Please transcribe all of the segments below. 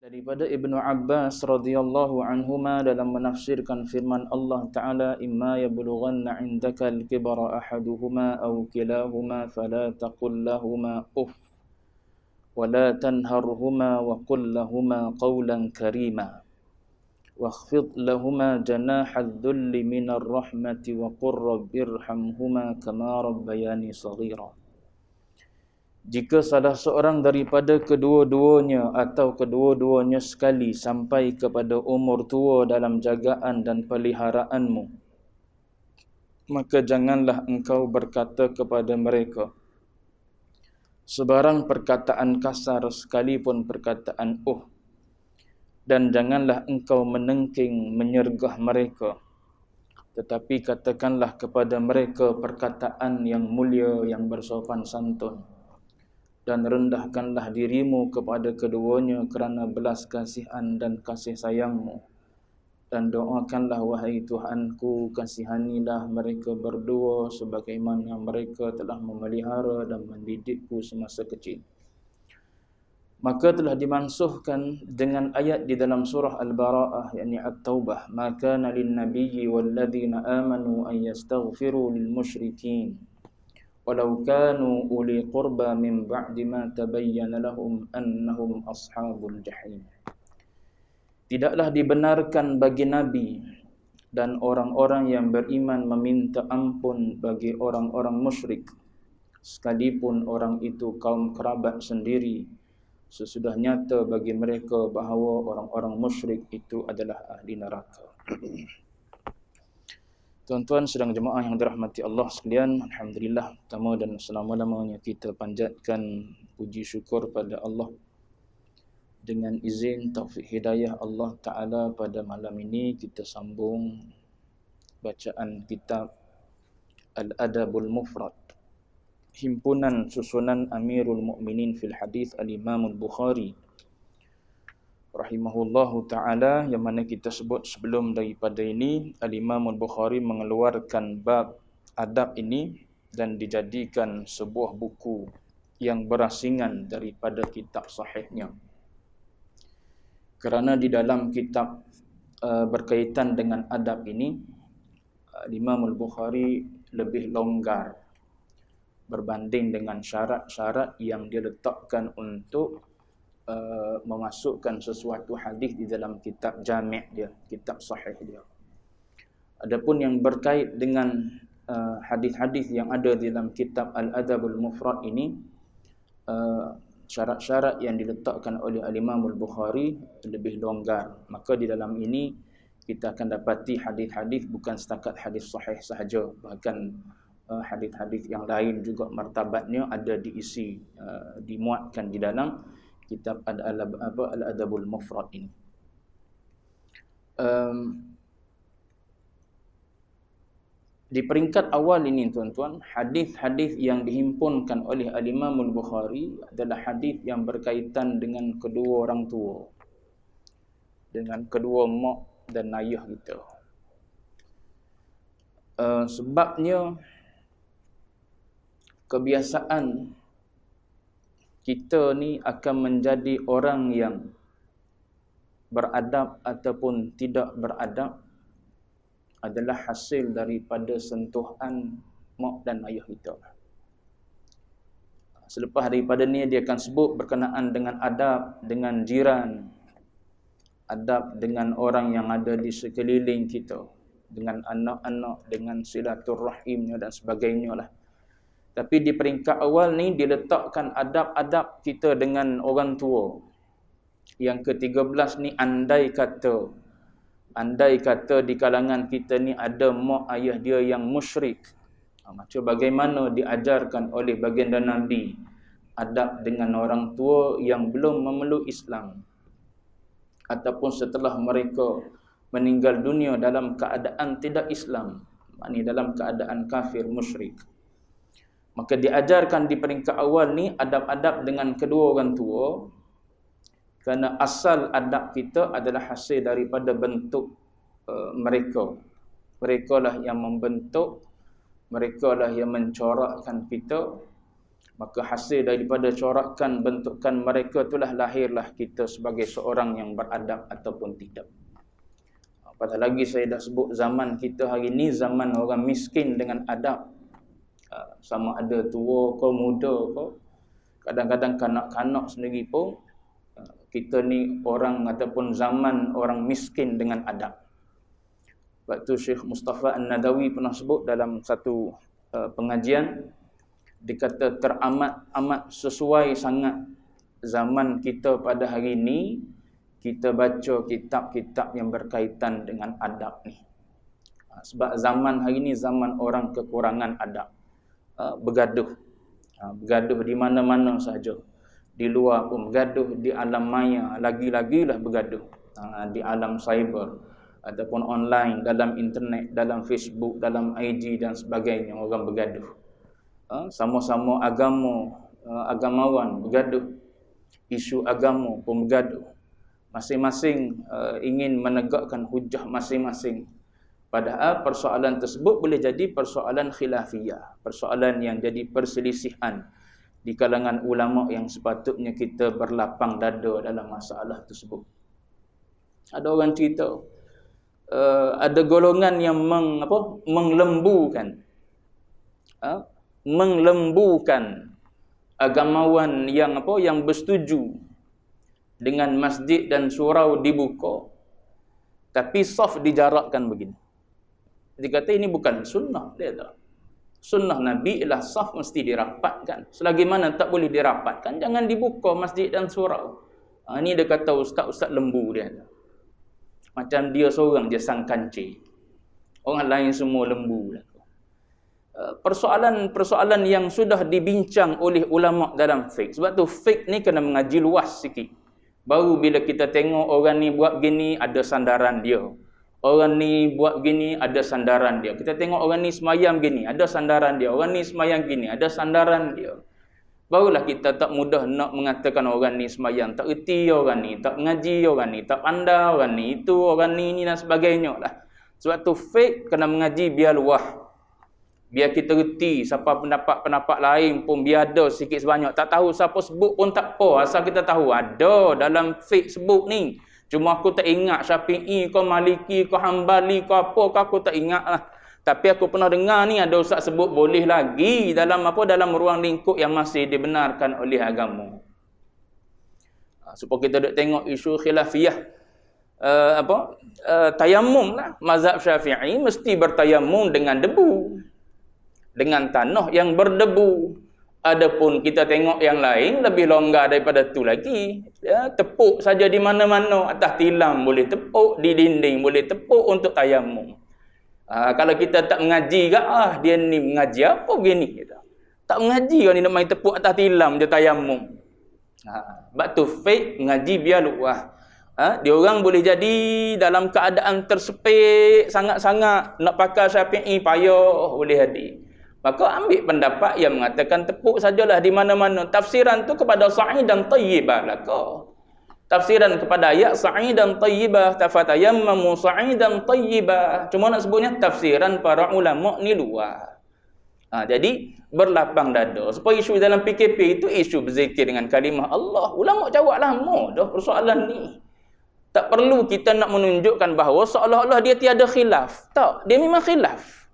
Daripada Ibnu Abbas radhiyallahu anhuma dalam menafsirkan firman Allah Ta'ala, imma yablughanna 'indaka al-kibara ahaduhuma aw kilahuma fala taqul lahumā uff wa la tanharhumā wa qul lahumā qawlan karīmā wakhfid lahumā janāha adh-dhulli minar rahmati wa qur rabbirhamhumā kamā rabbayānī shaghīrā. Jika salah seorang daripada kedua-duanya atau kedua-duanya sekali sampai kepada umur tua dalam jagaan dan peliharaanmu, maka janganlah engkau berkata kepada mereka sebarang perkataan kasar sekalipun perkataan dan janganlah engkau menengking menyergah mereka, tetapi katakanlah kepada mereka perkataan yang mulia yang bersopan santun. Dan rendahkanlah dirimu kepada keduanya kerana belas kasihan dan kasih sayangmu. Dan doakanlah, wahai Tuhanku, kasihanilah mereka berdua sebagaimana mereka telah memelihara dan mendidikku semasa kecil. Maka telah dimansuhkan dengan ayat di dalam surah Al-Bara'ah, yakni At-Taubah, ma kana lin-nabiyyi wal-ladzina amanu an yastaghfiru lil-musyrikin walau kanu uli qurba min ba'di ma tabayyana lahum annahum ashabul jahim. Tidaklah dibenarkan bagi Nabi dan orang-orang yang beriman meminta ampun bagi orang-orang musyrik, sekalipun orang itu kaum kerabat sendiri, sesudah nyata bagi mereka bahawa orang-orang musyrik itu adalah ahli neraka. Tuan-tuan sedang jemaah yang dirahmati Allah sekalian, alhamdulillah, pertama dan selama-lamanya kita panjatkan puji syukur pada Allah. Dengan izin taufik hidayah Allah Ta'ala, pada malam ini kita sambung bacaan kitab Al-Adabul Mufrad, himpunan susunan Amirul Mukminin fil Hadis Al-Imam Al-Bukhari rahimahullahu ta'ala, yang mana kita sebut sebelum daripada ini Al-Imam Al-Bukhari mengeluarkan bab adab ini dan dijadikan sebuah buku yang berasingan daripada kitab sahihnya. Kerana di dalam kitab berkaitan dengan adab ini, Al-Imam Al-Bukhari lebih longgar berbanding dengan syarat-syarat yang dia letakkan untuk memasukkan sesuatu hadis di dalam kitab jami' dia, kitab sahih dia. Adapun yang berkait dengan hadis-hadis yang ada di dalam kitab Al-Adabul Mufrad ini, syarat-syarat yang diletakkan oleh Al-Imam Al-Bukhari lebih longgar. Maka di dalam ini kita akan dapati hadis-hadis bukan setakat hadis sahih sahaja, bahkan hadis-hadis yang lain juga martabatnya ada diisi, dimuatkan di dalam kitab Al-Adabul Mufrad ini. Di peringkat awal ini, tuan-tuan, hadis-hadis yang dihimpunkan oleh Al-Imam Al-Bukhari adalah hadis yang berkaitan dengan kedua orang tua, dengan kedua mak dan ayah kita. Sebabnya kebiasaan kita ni akan menjadi orang yang beradab ataupun tidak beradab adalah hasil daripada sentuhan mak dan ayah kita. Selepas daripada ni dia akan sebut berkenaan dengan adab dengan jiran, adab dengan orang yang ada di sekeliling kita, dengan anak-anak, dengan silaturrahimnya dan sebagainya lah. Tapi di peringkat awal ni diletakkan adab-adab kita dengan orang tua. Yang ke-13 ni, andai kata di kalangan kita ni ada mak ayah dia yang musyrik, macam bagaimana diajarkan oleh baginda Nabi adab dengan orang tua yang belum memeluk Islam, ataupun setelah mereka meninggal dunia dalam keadaan tidak Islam, maknanya dalam keadaan kafir musyrik. Maka diajarkan di peringkat awal ni adab-adab dengan kedua orang tua, kerana asal adab kita adalah hasil daripada bentuk mereka. Mereka lah yang membentuk, mereka lah yang mencorakkan kita, Maka hasil daripada corakan bentukan mereka itulah lahirlah kita sebagai seorang yang beradab ataupun tidak. Apatah lagi saya dah sebut zaman kita hari ni zaman orang miskin dengan adab. Sama ada tua ke muda ke, kadang-kadang kanak-kanak sendiri pun kita ni orang ataupun zaman orang miskin dengan adab. Sebab tu Syekh Mustafa An-Nadawi pernah sebut dalam satu pengajian, dia kata teramat sesuai sangat zaman kita pada hari ini kita baca kitab-kitab yang berkaitan dengan adab ni. Sebab zaman hari ini zaman orang kekurangan adab. Bergaduh di mana-mana sahaja. Di luar pun bergaduh, di alam maya lagi-lagilah bergaduh. Di alam cyber ataupun online, dalam internet, dalam Facebook, dalam IG dan sebagainya orang bergaduh. Sama-sama agamawan bergaduh, isu agama pun bergaduh, masing-masing ingin menegakkan hujah masing-masing. Padahal persoalan tersebut boleh jadi persoalan khilafiyah, persoalan yang jadi perselisihan di kalangan ulama yang sepatutnya kita berlapang dada dalam masalah tersebut. Ada orang cerita ada golongan yang menglembukan agamawan yang bersetuju dengan masjid dan surau dibuka, tapi saf dijarakkan begini. Dia kata ini bukan sunnah. Dia kata sunnah Nabi ialah saf mesti dirapatkan. Selagi mana tak boleh dirapatkan, jangan dibuka masjid dan surau. Ini dia kata ustaz-ustaz lembu dia. Macam dia seorang je sang kancil, orang lain semua lembu. Persoalan-persoalan yang sudah dibincang oleh ulama dalam fiqh. Sebab tu fiqh ni kena mengaji luas sikit. Baru bila kita tengok orang ni buat gini, ada sandaran dia. Orang ni buat gini, ada sandaran dia. Kita tengok orang ni semayang gini, ada sandaran dia. Orang ni semayang gini, ada sandaran dia. Barulah kita tak mudah nak mengatakan orang ni semayang tak erti, orang ni tak mengaji, orang ni tak pandai, orang ni itu, orang ni dan sebagainya lah. Sebab tu fiqh kena mengaji biar luah. Biar kita reti siapa pendapat-pendapat lain pun biar ada sikit sebanyak. Tak tahu siapa sebut pun tak apa. Asal kita tahu ada dalam fiqh sebut ni. Cuma aku tak ingat Syafi'i ke Maliki ke Hambali ke apa ke aku tak ingat lah. Tapi aku pernah dengar ni ada ustaz sebut boleh lagi dalam dalam ruang lingkup yang masih dibenarkan oleh agama. Supaya kita duk tengok isu khilafiyah. Tayamum lah. Mazhab Syafi'i mesti bertayamum dengan debu, dengan tanah yang berdebu. Adapun kita tengok yang lain lebih longgar daripada tu lagi. Tepuk saja di mana-mana, atas tilam boleh tepuk, di dinding boleh tepuk untuk tayamum. Kalau kita tak mengaji ke, dia ni mengaji apa begini kita. Tak mengaji orang ni nak main tepuk atas tilam je tayamum. Sebab tu fiqh mengaji biar luah. Dia orang boleh jadi dalam keadaan tersepit sangat-sangat nak pakai Syafi'i payah boleh jadi. Maka ambil pendapat yang mengatakan tepuk sajalah di mana-mana. Tafsiran tu kepada sa'idan tayyibah laka. Tafsiran kepada ayat sa'idan tayyibah, tafatayammamu sa'idan tayyibah. Cuma nak sebutnya tafsiran para ulama ni luar. Jadi berlapang dada. Supaya isu dalam PKP itu isu berzikir dengan kalimah Allah. Ulama jawab lama dah persoalan ni. Tak perlu kita nak menunjukkan bahawa seolah-olah dia tiada khilaf. Tak, dia memang khilaf.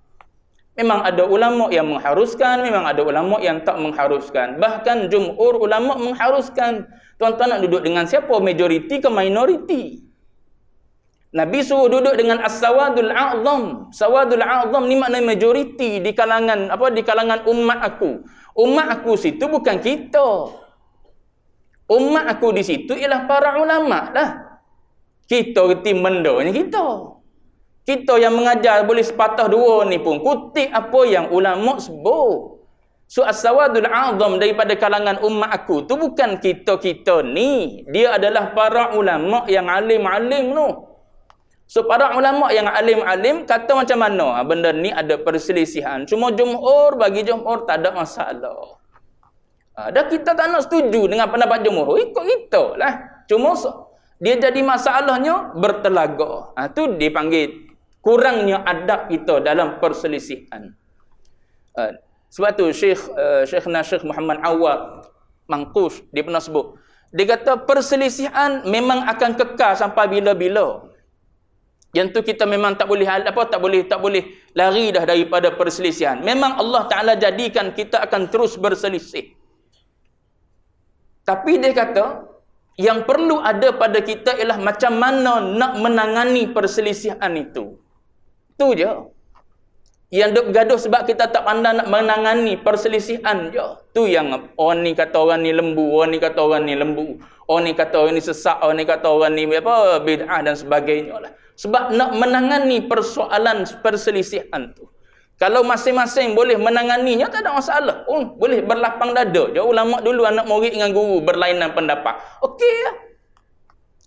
Memang ada ulama yang mengharuskan, memang ada ulama yang tak mengharuskan. Bahkan jumhur ulama mengharuskan. Tuan-tuan nak duduk dengan siapa? Majoriti ke minoriti? Nabi suruh duduk dengan as-sawadul a'zam. Sawadul a'zam ni maknanya majoriti di kalangan di kalangan umat aku. Umat aku situ bukan kita. Umat aku di situ ialah para ulama lah. Kita reti mendanya kita. Kita yang mengajar boleh sepatah dua ni pun kutip apa yang ulama sebut. So as-sawadul a'zam daripada kalangan umat aku tu bukan kita-kita ni. Dia adalah para ulama yang alim-alim tu. So para ulama yang alim-alim kata macam mana? Benda ni ada perselisihan. Cuma jumhur, bagi jumhur tak ada masalah. Dah kita tak nak setuju dengan pendapat jumhur, ikut kita lah. Cuma dia jadi masalahnya bertelaga. Tu dipanggil kurangnya adab kita dalam perselisihan. Sebab tu Syekh Muhammad Awad Mangkush dia pernah sebut. Dia kata perselisihan memang akan kekal sampai bila-bila. Yang tu kita memang tak boleh lari dah daripada perselisihan. Memang Allah Taala jadikan kita akan terus berselisih. Tapi dia kata yang perlu ada pada kita ialah macam mana nak menangani perselisihan itu. Tu je. Yang duk gaduh sebab kita tak pandai nak menangani perselisihan je. Tu yang orang ni kata orang ni lembu, orang ni kata orang ni lembu, orang ni kata orang ni sesak, orang ni kata orang ni bid'ah dan sebagainya lah. Sebab nak menangani persoalan perselisihan tu, kalau masing-masing boleh menanganinya tak ada masalah. Boleh berlapang dada je. Ulama dulu anak murid dengan guru berlainan pendapat. Okey lah.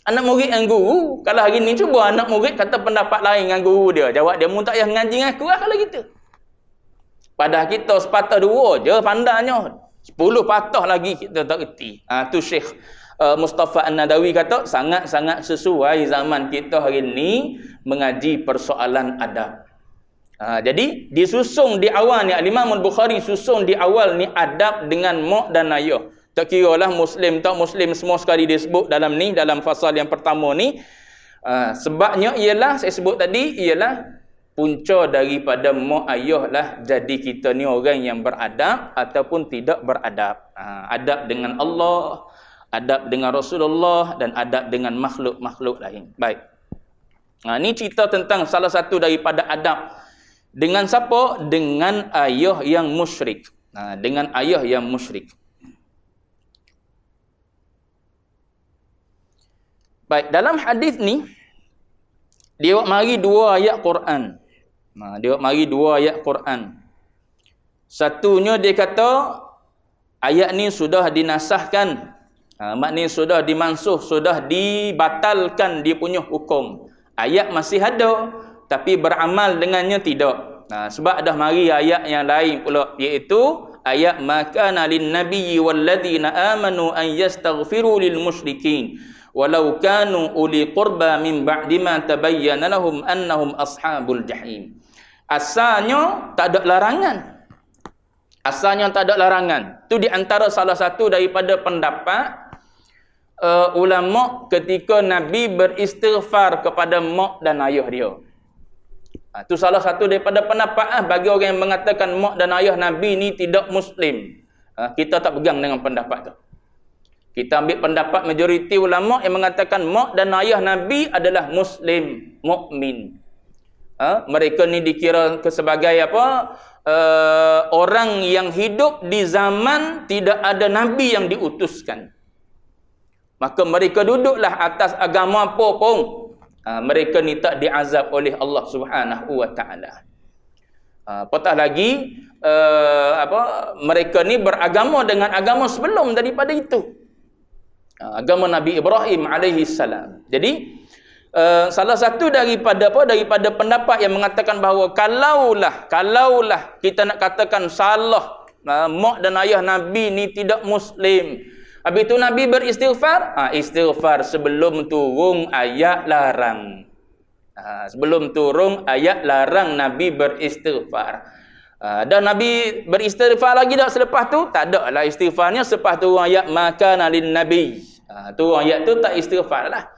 Anak murid dengan guru, kalau hari ni cuba anak murid kata pendapat lain dengan guru dia, jawab dia, mu tak payah ngaji dengan aku lah kalau gitu. Padahal kita sepatah dua je pandangnya, 10 patah lagi kita tak reti. Tu Syekh Mustafa An-Nadawi kata sangat-sangat sesuai zaman kita hari ni mengaji persoalan adab. Jadi disusung di awal ni, Imam Al-Bukhari susung di awal ni adab dengan mak dan ayah. Tak kira lah Muslim tak Muslim, semua sekali disebut dalam ni, dalam fasal yang pertama ni. Sebabnya ialah, saya sebut tadi, ialah punca daripada mak ayah lah jadi kita ni orang yang beradab ataupun tidak beradab. Adab dengan Allah, adab dengan Rasulullah dan adab dengan makhluk-makhluk lain. Baik. Ni cerita tentang salah satu daripada adab. Dengan siapa? Dengan ayah yang musyrik. Dengan ayah yang musyrik. Baik, dalam hadis ni dia mari dua ayat Quran. Dia mari dua ayat Quran. Satunya dia kata ayat ni sudah dinasahkan. Maknanya sudah dimansuh, sudah dibatalkan dia punya hukum. Ayat masih ada tapi beramal dengannya tidak. Sebab dah mari ayat yang lain pula, iaitu ayat makana lin nabiyyi walladzina amanu an yastaghfiru lil musyrikin walau kanu uli qurba min ba'di ma tabayyana lahum annahum ashabul jahim. Asalnya tak ada larangan. Asalnya tak ada larangan. Tu di antara salah satu daripada pendapat ulama ketika Nabi beristighfar kepada mak dan ayah dia. Tu salah satu daripada pendapat bagi orang yang mengatakan mak dan ayah Nabi ni tidak Muslim. Kita tak pegang dengan pendapat tu. Kita ambil pendapat majoriti ulama yang mengatakan mak dan ayah Nabi adalah Muslim, mukmin. Mereka ni dikira sebagai apa? Orang yang hidup di zaman tidak ada Nabi yang diutuskan. Maka mereka duduklah atas agama apa pun. Mereka ni tak diazab oleh Allah Subhanahu wa taala. Apatah lagi mereka ni beragama dengan agama sebelum daripada itu. Agama Nabi Ibrahim alaihi salam. Jadi salah satu daripada pendapat yang mengatakan bahawa kalaulah kita nak katakan salah mak dan ayah Nabi ni tidak Muslim, habis itu Nabi beristighfar, istighfar sebelum turun ayat larang. Sebelum turun ayat larang Nabi beristighfar. Dan Nabi beristighfar lagi tak selepas tu? Tak ada lah istighfarnya selepas turun ayat makana lin nabi. Turun ayat tu tak istighfar lah.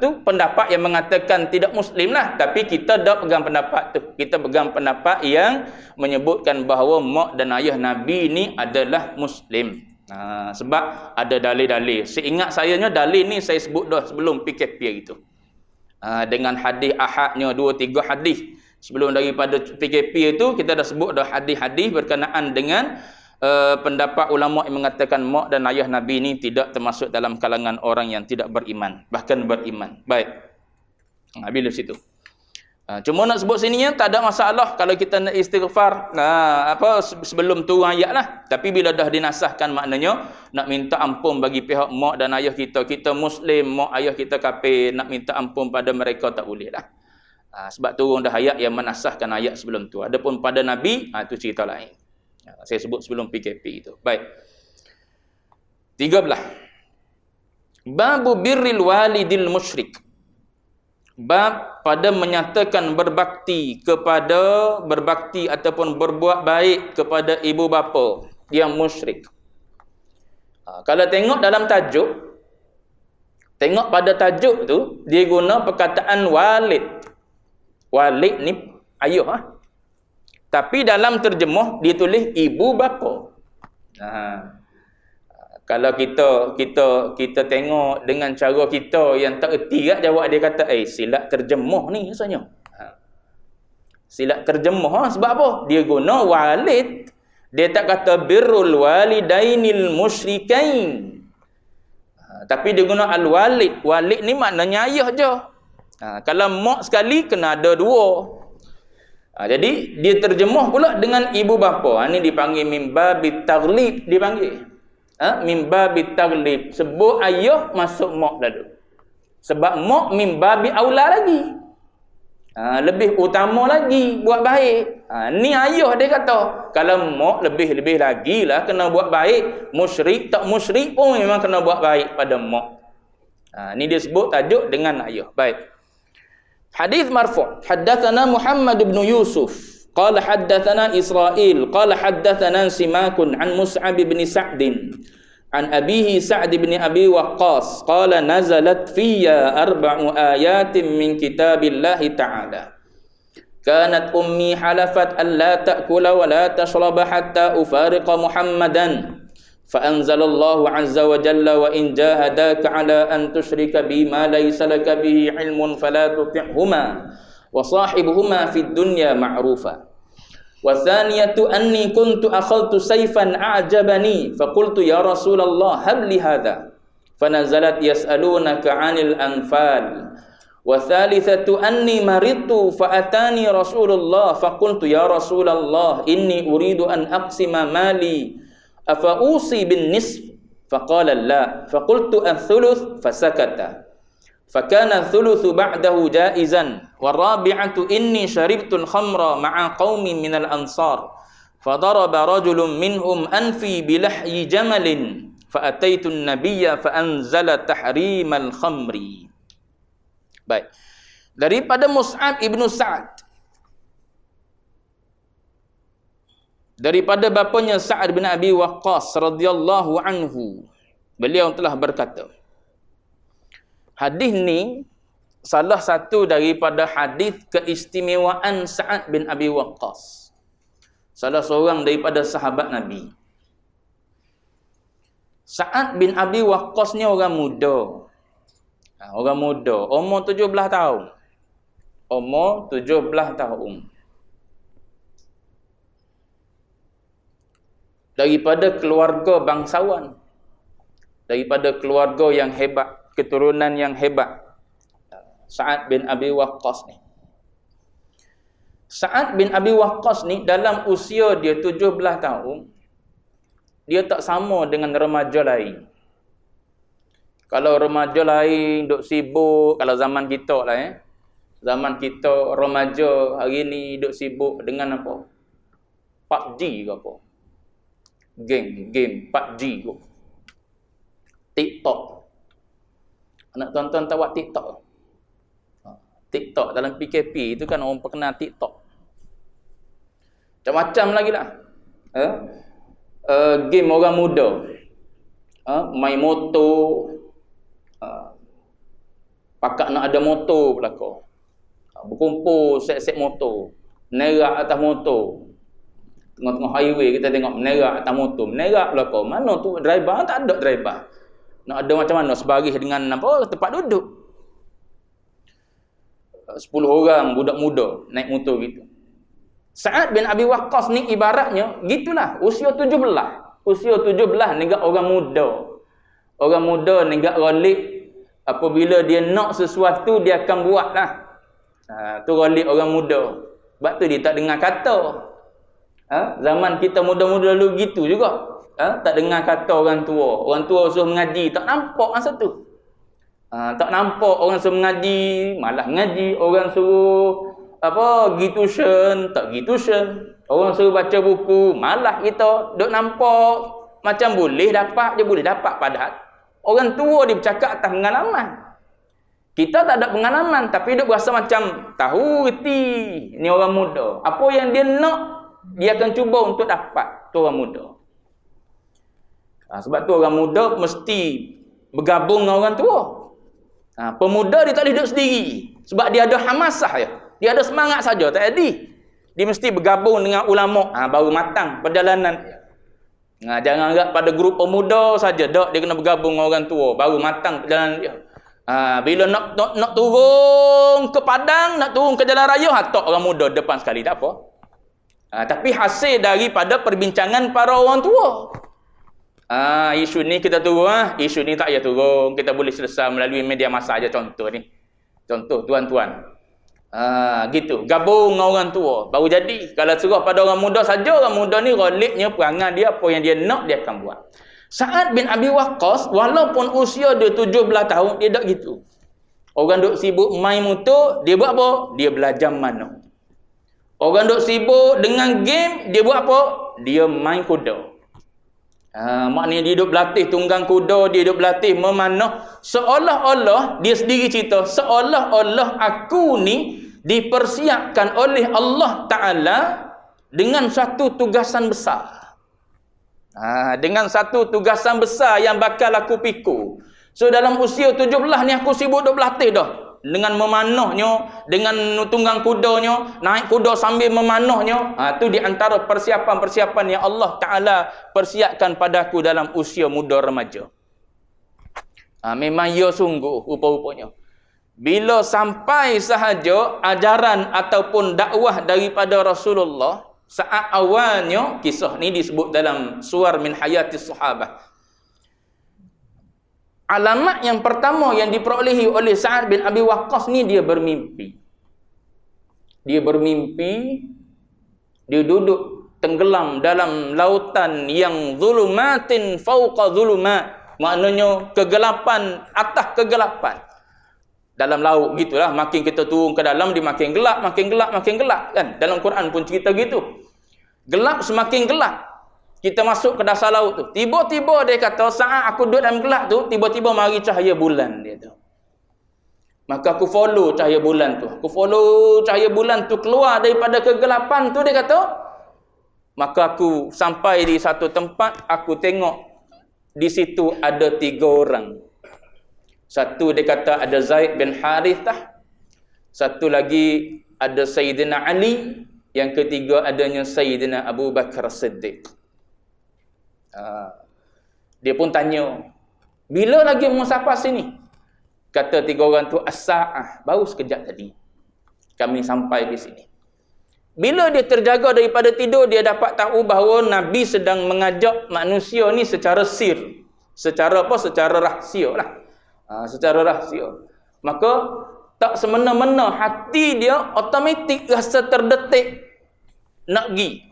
Tu pendapat yang mengatakan tidak Muslim lah. Tapi kita tak pegang pendapat tu. Kita pegang pendapat yang menyebutkan bahawa mak dan ayah Nabi ni adalah Muslim. Sebab ada dalil-dalil. Seingat sayanya dalil ni saya sebut dah sebelum PKP itu. Dengan hadis ahadnya 2-3 hadis. Sebelum daripada PKP itu kita dah sebut dah hadis-hadis berkenaan dengan pendapat ulama yang mengatakan mak dan ayah Nabi ni tidak termasuk dalam kalangan orang yang tidak beriman, bahkan beriman. Baik. Bila situ. Cuma nak sebut sininya tak ada masalah kalau kita nak istighfar sebelum turun ayat lah. Tapi bila dah dinasahkan maknanya nak minta ampun bagi pihak mak dan ayah kita. Kita Muslim, mak ayah kita kafir, nak minta ampun pada mereka tak boleh lah. Sebab turun dah ayat yang menasahkan ayat sebelum tu. Adapun pada Nabi, itu cerita lain. Saya sebut sebelum PKP itu. Baik. 13. Babu birril walidil musyrik. Bab pada menyatakan berbakti ataupun berbuat baik kepada ibu bapa yang musyrik. Kalau tengok dalam tajuk, tengok pada tajuk tu, dia guna perkataan walid. Walid ni ayah. Tapi dalam terjemuh dia tulis ibu bapa. Kalau kita tengok dengan cara kita yang tak erti kat jawab dia kata, silap terjemuh ni rasanya. Silap terjemuh sebab apa? Dia guna walid. Dia tak kata birrul walidainil musyrikain. Tapi dia guna al-walid. Walid ni maknanya ayah je. Kalau mak sekali kena ada dua. Jadi dia terjemuh pula dengan ibu bapa. Ini dipanggil mimba bitaghlib dipanggil. Mimba bitaghlib. Sebut ayah masuk mak lalu. Sebab mak mimba bi aula lagi. Lebih utama lagi buat baik. Ni ayah dia kata. Kalau mak lebih lagi lah kena buat baik. Musyrik tak musyrik pun memang kena buat baik pada mak. Ni dia sebut tajuk dengan ayah. Baik. Hadis marfu'. Haddatsana Muhammad bin Yusuf. Qala haddatsana Israil. Qala haddatsana Simakun an Mus'ab bin Sa'd. An abihi Sa'd bin Abi Waqqas. Qala nazalat fiyya 4 ayatin min kitabillahi ta'ala. Kanat ummi halafat an la ta'kula wa la tashraba hatta ufariqa Muhammadan. فأنزل الله عز وجل وإن جاهداك على أن تشرك بي ما ليس لك به علم فلا تطعهما وصاحبهما في الدنيا معروفا والثانية أني كنت أخذت سيفا أعجبني فقلت يا رسول الله هب لي هذا فنزلت يسألونك عن الأنفال والثالثة أني مرضت فأتاني رسول الله فقلت يا رسول الله إني أريد أن أقسم مالي أفأوصي بالنصف فقال لا فقلت الثلث فسكت فكان الثلث بعده جائزا والرابعة إني شربت الخمر مع قوم من الأنصار فضرب رجل منهم أنفي بلحي جمل فأتيت النبي فأنزل تحريم الخمر. Baik. Daripada Mus'ab ibnu Sa'ad, daripada bapanya Sa'ad bin Abi Waqqas radhiyallahu anhu, beliau telah berkata, hadis ni salah satu daripada hadis keistimewaan Sa'ad bin Abi Waqqas, salah seorang daripada sahabat Nabi. Sa'ad bin Abi Waqqas ni orang muda. Orang muda, umur 17 tahun. Umur 17 tahun. Daripada keluarga bangsawan, daripada keluarga yang hebat, keturunan yang hebat, Sa'ad bin Abi Waqqas ni. Sa'ad bin Abi Waqqas ni dalam usia dia 17 tahun, dia tak sama dengan remaja lain. Kalau remaja lain duk sibuk, kalau zaman kita lah zaman kita remaja hari ni duk sibuk dengan apa? PUBG ke apa? Game PUBG tu. TikTok. Anak tuan-tuan tahu buat TikTok? TikTok dalam PKP itu kan orang perkenal TikTok. Macam-macam lagi lah. Game orang muda. Main motor. Pakak nak ada motor belakang. Berkumpul set-set motor. Nerak atas motor. Tengah-tengah highway kita tengok menerak atas motor, menerak belakang. Mana tu driver? Tak ada driver. Nak ada macam mana? Sebaris dengan apa? Tempat duduk. 10 orang budak muda naik motor gitu. Sa'ad bin Abi Waqqas ni ibaratnya gitulah, usia 17. Usia 17 negak orang muda. Orang muda negak rolik, apabila dia nak sesuatu dia akan buat lah. Tu rolik orang muda. Sebab tu dia tak dengar kata. Zaman kita muda-muda dulu gitu juga. Tak dengar kata orang tua. Orang tua suruh mengaji, tak nampak masa tu. Tak nampak orang suruh mengaji, malah mengaji. Orang suruh pergi tuition, tak pergi tuition. Orang suruh baca buku, malah kita duk nampak macam boleh dapat, dia boleh dapat, padahal orang tua dia bercakap atas pengalaman. Kita tak ada pengalaman, tapi duk berasa macam tahu reti ni orang muda. Apa yang dia nak, dia akan cuba untuk dapat. Tu orang muda. Sebab tu orang muda mesti bergabung dengan orang tua. Pemuda dia tak boleh duduk sendiri. Sebab dia ada hamasah ya. Dia ada semangat saja, tak ada. Dia mesti bergabung dengan ulama. Baru matang perjalanan. Jangan anggap pada grup pemuda saja. Tak, dia kena bergabung dengan orang tua. Baru matang perjalanan dia. Bila nak turun ke padang, nak turun ke jalan raya, tak orang muda depan sekali, tak apa. Tapi hasil daripada perbincangan para orang tua. Isu ni kita turun, isu ni tak payah turun. Kita boleh selesai melalui media masa aja, contoh ni. Contoh tuan-tuan. Gitu, gabung dengan orang tua baru jadi. Kalau suruh pada orang muda saja, orang muda ni roliknya perangai dia, apa yang dia nak dia akan buat. Sa'ad bin Abi Waqqas, walaupun usia dia 17 tahun, dia tak gitu. Orang duk sibuk main motor, dia buat apa? Dia belajar mana. Orang duk sibuk dengan game, dia buat apa? Dia main kuda. Maknanya dia duk berlatih tunggang kuda, dia duk berlatih memanah. Seolah-olah, dia sendiri cerita, seolah-olah aku ni dipersiapkan oleh Allah Ta'ala dengan satu tugasan besar. Dengan satu tugasan besar yang bakal aku pikul. So dalam usia 17 ni aku sibuk duk berlatih dah. Dengan memanahnya, dengan tunggang kudanya, naik kuda sambil memanahnya. Tu di antara persiapan-persiapan yang Allah Ta'ala persiapkan padaku dalam usia muda remaja. Memang ya sungguh rupa-rupanya. Bila sampai sahaja ajaran ataupun dakwah daripada Rasulullah, saat awalnya, kisah ni disebut dalam Suwar min Hayatis Sahabah. Alamat yang pertama yang diperolehi oleh Sa'ad bin Abi Waqqas ni, dia bermimpi. Dia bermimpi, dia duduk tenggelam dalam lautan yang zulumatin fauqa zulumat. Maknanya kegelapan atas kegelapan. Dalam laut gitulah, makin kita turun ke dalam dia makin gelap, makin gelap, makin gelap kan. Dalam Quran pun cerita gitu. Gelap semakin gelap. Kita masuk ke dasar laut tu. Tiba-tiba dia kata, saat aku duduk dalam gelap tu, tiba-tiba mari cahaya bulan dia tu. Maka aku follow cahaya bulan tu. Aku follow cahaya bulan tu keluar daripada kegelapan tu, dia kata. Maka aku sampai di satu tempat, aku tengok di situ ada 3 orang. Satu dia kata ada Zaid bin Harithah. Satu lagi ada Sayyidina Ali. Yang ketiga adanya Sayyidina Abu Bakar Siddiq. Dia pun tanya, bila lagi musafir sini? Kata 3 orang tu, as-sa'ah, baru sekejap tadi kami sampai di sini. Bila dia terjaga daripada tidur, dia dapat tahu bahawa Nabi sedang mengajak manusia ni secara sir. Secara apa? Secara rahsia lah. Secara rahsia. Maka tak semena-mena hati dia automatik rasa terdetik nak pergi.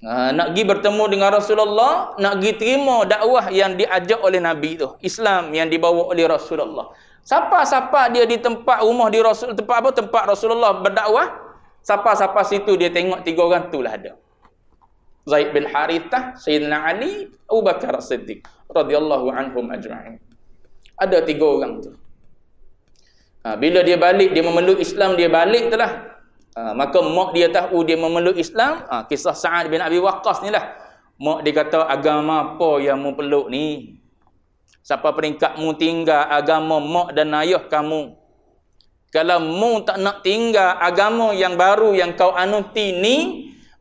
Nak pergi bertemu dengan Rasulullah, nak pergi terima dakwah yang diajak oleh Nabi tu, Islam yang dibawa oleh Rasulullah. Siapa-siapa dia di tempat rumah di Rasul, tempat Rasulullah berdakwah, siapa-siapa situ dia tengok 3 orang tu lah ada. Zaid bin Harithah, Sayyidina Ali, Abu Bakar Siddiq radhiyallahu anhum ajma'in. Ada 3 orang tu. Bila dia balik, dia memeluk Islam, dia balik tu lah. Maka mak dia tahu dia memeluk Islam. Kisah Sa'ad bin Abi Waqqas ni lah. Mak dia kata, agama apa yang mu peluk ni? Siapa peringkat mu tinggal agama mak dan ayah kamu? Kalau mu tak nak tinggal agama yang baru yang kau anuti ni,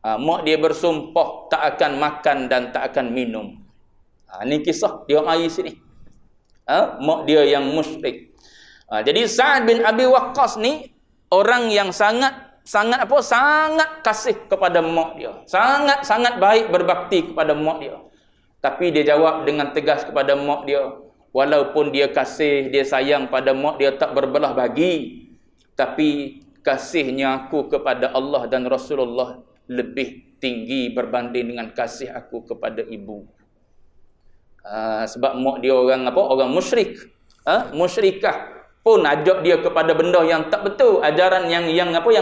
mak dia bersumpah tak akan makan dan tak akan minum. Ni kisah dia mari sini. Mak dia yang musyrik. Jadi Sa'ad bin Abi Waqqas ni orang yang sangat kasih kepada mak dia. Sangat baik berbakti kepada mak dia. Tapi dia jawab dengan tegas kepada mak dia, walaupun dia kasih, dia sayang pada mak dia, tak berbelah bagi, tapi kasihnya aku kepada Allah dan Rasulullah lebih tinggi berbanding dengan kasih aku kepada ibu. Sebab mak dia orang apa? Orang musyrik. Musyrikah pun ajak dia kepada benda yang tak betul, ajaran yang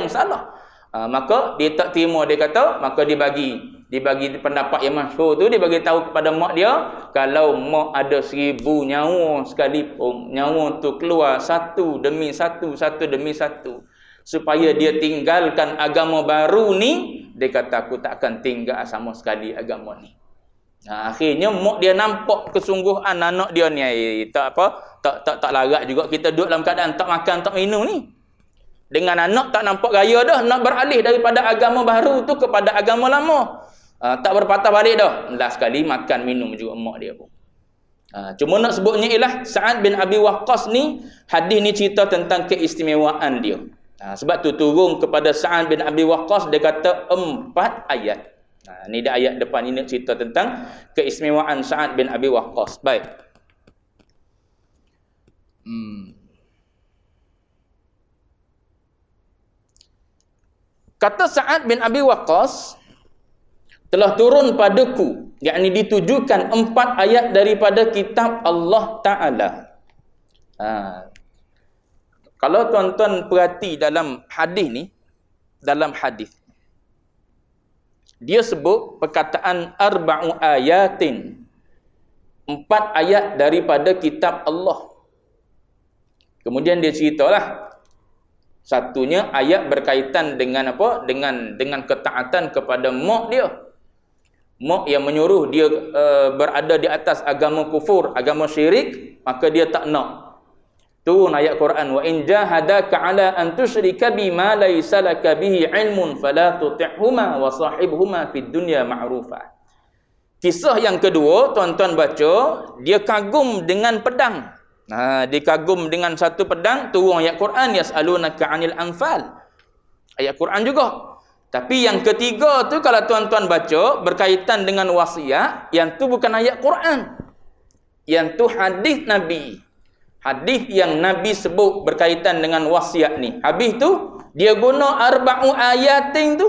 salah. Maka dia tak terima, dia kata, maka dia bagi Dia bagi pendapat yang masyhur tu, dia bagi tahu kepada mak dia, kalau mak ada 1000 nyawa sekalipun, nyawa tu keluar satu demi satu, satu demi satu, supaya dia tinggalkan agama baru ni, dia kata aku tak akan tinggal sama sekali agama ni. Akhirnya mak dia nampak kesungguhan anak dia ni, tak apa, tak larat juga kita duduk dalam keadaan tak makan tak minum ni. Dengan anak tak nampak gaya dah nak beralih daripada agama baru tu kepada agama lama. Tak berpatah balik dah. Last sekali makan minum juga mak dia pun. Cuma nak sebutnya ialah Sa'ad bin Abi Waqqas ni, hadis ni cerita tentang keistimewaan dia. Sebab tu turun kepada Sa'ad bin Abi Waqqas, dia kata 4 ayat. Ni dia ayat depan ini cerita tentang keistimewaan Sa'ad bin Abi Waqqas. Baik. Kata Sa'ad bin Abi Waqqas, telah turun padaku, yakni ditujukan 4 ayat daripada kitab Allah Ta'ala. Kalau tuan-tuan perhati dalam hadis ni, dalam hadis dia sebut perkataan arba'u ayatin, 4 ayat daripada kitab Allah. Kemudian dia ceritalah, satunya ayat berkaitan dengan apa? Dengan ketaatan kepada mak dia. Mak yang menyuruh dia berada di atas agama kufur, agama syirik, maka dia tak nak. Turun ayat Quran, wa in jahadaka ala an tusyrika bima laysa laka bihi ilmun fala tuti'huma wa sahibhuma fid dunya ma'rufa. Kisah yang kedua, tuan-tuan baca, dia kagum dengan pedang. Dia kagum dengan satu pedang, turun ayat Quran, yas'alunaka 'anil anfal. Ayat Quran juga. Tapi yang ketiga tu kalau tuan-tuan baca berkaitan dengan wasiat, yang tu bukan ayat Quran. Yang tu hadis Nabi. Hadis yang Nabi sebut berkaitan dengan wasiat ni. Habis tu dia guna arba'u ayatin tu,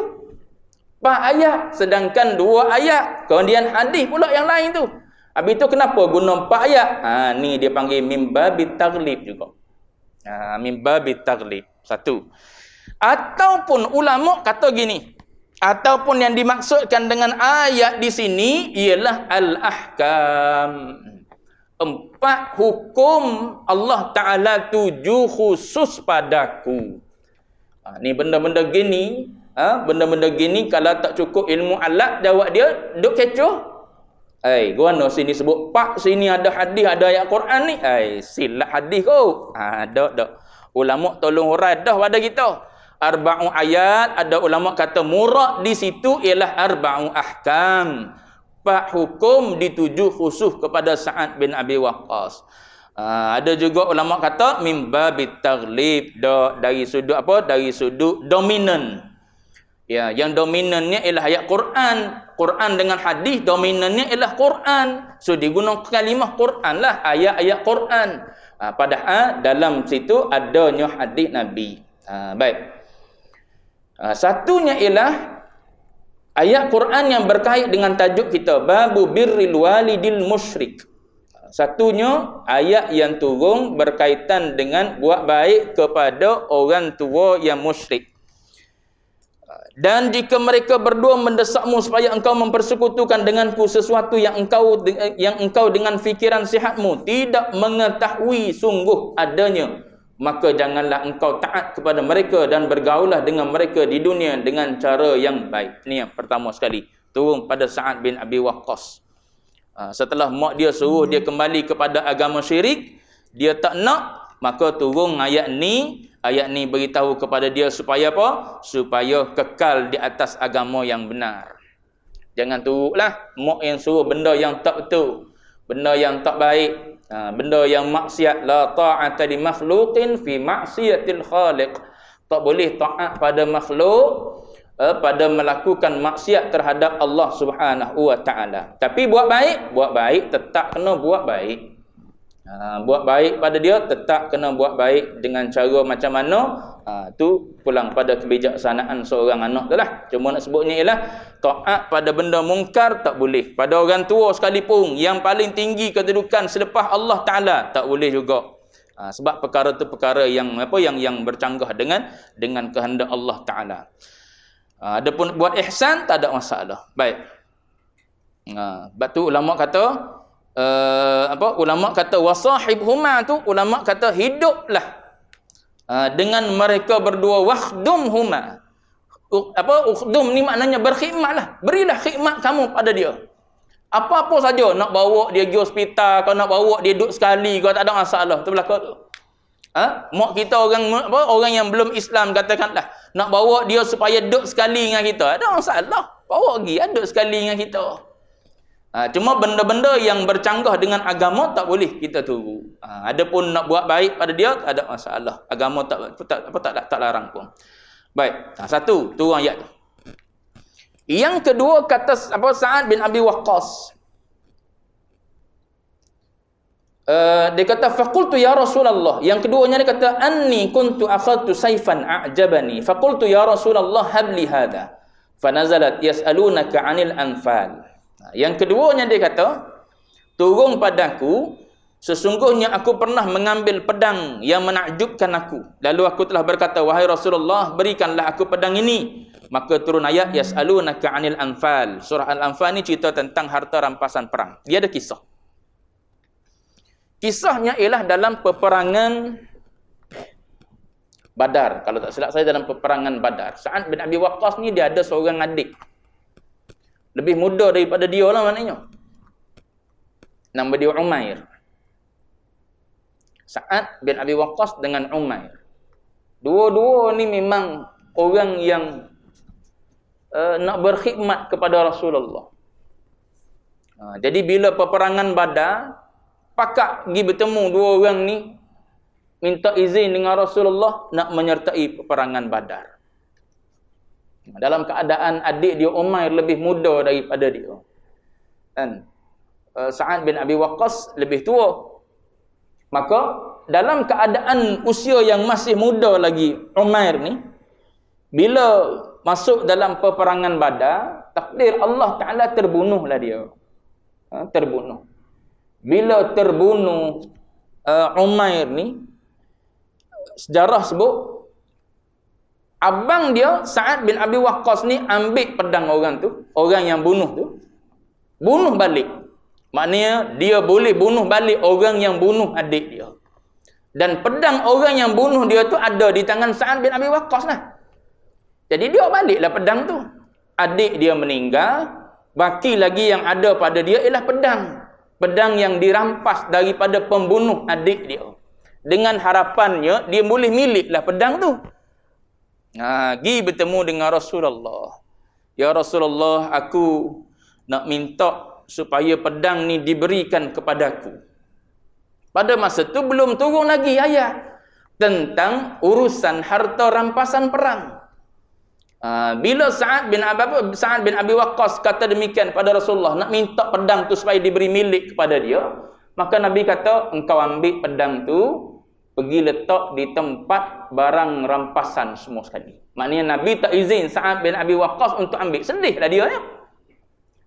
4 ayat, sedangkan 2 ayat. Kemudian hadis pula yang lain tu. Habis tu kenapa guna 4 ayat? Ni dia panggil mimbabit taglib juga. Mimbabit taglib. Satu. Ataupun ulama kata gini, ataupun yang dimaksudkan dengan ayat di sini ialah al-ahkam. 4 hukum Allah Ta'ala tuju khusus padaku. Ni benda-benda gini, benda-benda gini kalau tak cukup ilmu alat, jawab dia duk kecoh. Guna sini sebut pak, sini ada hadis, ada ayat Quran ni. Silap hadis kau. Dak. Ulama tolong hurai dah pada kita. Arba'u ayat, ada ulama kata murad di situ ialah arba'u ahkam. 4 hukum dituju khusus kepada Sa'ad bin Abi Waqqas. Ada juga ulama kata mimbabit taglib, dari sudut apa? Dari sudut dominan. Ya, yang dominannya ialah ayat Quran. Quran dengan hadis, dominannya ialah Quran. So digunakan kalimah Quran lah, ayat-ayat Quran. Padahal dalam situ adanya hadis Nabi. Baik. Satunya ialah ayat Quran yang berkait dengan tajuk kita, babu birril walidil musyrik. Satunya ayat yang turun berkaitan dengan buat baik kepada orang tua yang musyrik. Dan jika mereka berdua mendesakmu supaya engkau mempersekutukan denganku sesuatu yang engkau dengan fikiran sihatmu tidak mengetahui sungguh adanya, maka janganlah engkau taat kepada mereka dan bergaullah dengan mereka di dunia dengan cara yang baik. Ini yang pertama sekali, turun pada Sa'ad bin Abi Waqqas. Setelah mak dia suruh dia kembali kepada agama syirik, dia tak nak, maka turun ayat ni. Ayat ni beritahu kepada dia supaya apa? Supaya kekal di atas agama yang benar. Jangan turutlah mak yang suruh benda yang tak betul, benda yang tak baik, benda yang maksiat. La ta'ata li makhluqin fi maksiatil khaliq. Tak boleh taat pada makhluk pada melakukan maksiat terhadap Allah Subhanahu wa taala. Tapi buat baik tetap kena buat baik. Buat baik pada dia tetap kena buat baik dengan cara macam mana, tu pulang pada kebijaksanaan seorang anak tu lah. Cuma nak sebutnya ialah taat pada benda mungkar tak boleh. Pada orang tua sekalipun yang paling tinggi kedudukan selepas Allah Ta'ala tak boleh juga. Sebab perkara tu perkara yang bercanggah dengan kehendak Allah Ta'ala. Adapun buat ihsan tak ada masalah. Baik. Sebab tu ulama kata ulama kata wasahibhuma tu, ulama kata hiduplah dengan mereka berdua, wakhdumhuma. Ukhdum ni maknanya berkhidmatlah. Berilah khidmat kamu pada dia. Apa-apa saja, nak bawa dia pergi hospital, kau nak bawa dia duduk sekali, kau tak ada masalah. Tu belakang tu. Mak kita orang yang belum Islam katakanlah, nak bawa dia supaya duduk sekali dengan kita, ada masalah. Bawa pergi, duduk sekali dengan kita. Cuma benda-benda yang bercanggah dengan agama tak boleh kita tunggu. Adapun nak buat baik pada dia tak ada masalah. Agama tak larang pun. Baik. Satu tu ayat tu. Yang kedua kata Sa'ad bin Abi Waqqas. Dia kata faqultu ya Rasulullah. Yang keduanya dia kata anni kuntu akhadtu sayfan a'jabani faqultu ya Rasulullah habli hadha fanazalat yas'alunaka 'anil anfal. Yang keduanya dia kata turun padaku sesungguhnya aku pernah mengambil pedang yang menakjubkan aku, lalu aku telah berkata wahai Rasulullah berikanlah aku pedang ini, maka turun ayat yas'alunaka 'anil anfal. Surah Al-Anfal ni cerita tentang harta rampasan perang. Dia ada kisah. Kisahnya ialah dalam peperangan Badar. Kalau tak silap saya dalam peperangan Badar. Sa'ad bin Abi Waqqas ni dia ada seorang adik. Lebih muda daripada dia lah maknanya. Nama dia Umair. Sa'ad bin Abi Waqqas dengan Umair. Dua-dua ni memang orang yang nak berkhidmat kepada Rasulullah. Jadi bila peperangan Badar, pakak pergi bertemu dua orang ni, minta izin dengan Rasulullah nak menyertai peperangan Badar. Dalam keadaan adik dia Umair lebih muda daripada dia. Dan Sa'ad bin Abi Waqqas lebih tua. Maka dalam keadaan usia yang masih muda lagi Umair ni, bila masuk dalam peperangan Badar, takdir Allah Ta'ala terbunuhlah dia. Terbunuh. Bila terbunuh Umair ni, sejarah sebut abang dia Sa'ad bin Abi Waqqas ni ambil pedang orang tu, orang yang bunuh tu, bunuh balik. Maknanya dia boleh bunuh balik orang yang bunuh adik dia. Dan pedang orang yang bunuh dia tu ada di tangan Sa'ad bin Abi Waqqas lah. Jadi dia baliklah pedang tu. Adik dia meninggal, baki lagi yang ada pada dia ialah pedang. Pedang yang dirampas daripada pembunuh adik dia. Dengan harapannya dia boleh miliklah pedang tu. Pergi bertemu dengan Rasulullah. Ya Rasulullah, aku nak minta supaya pedang ni diberikan kepadaku. Pada masa tu belum turun lagi ayat tentang urusan harta rampasan perang. Bila Sa'ad bin Abi Waqqas kata demikian pada Rasulullah, nak minta pedang tu supaya diberi milik kepada dia, maka Nabi kata, engkau ambil pedang tu, pergi letak di tempat barang rampasan semua sekali. Maknanya Nabi tak izin Sa'ad bin Abi Waqqas untuk ambil. Sedihlah dia ya.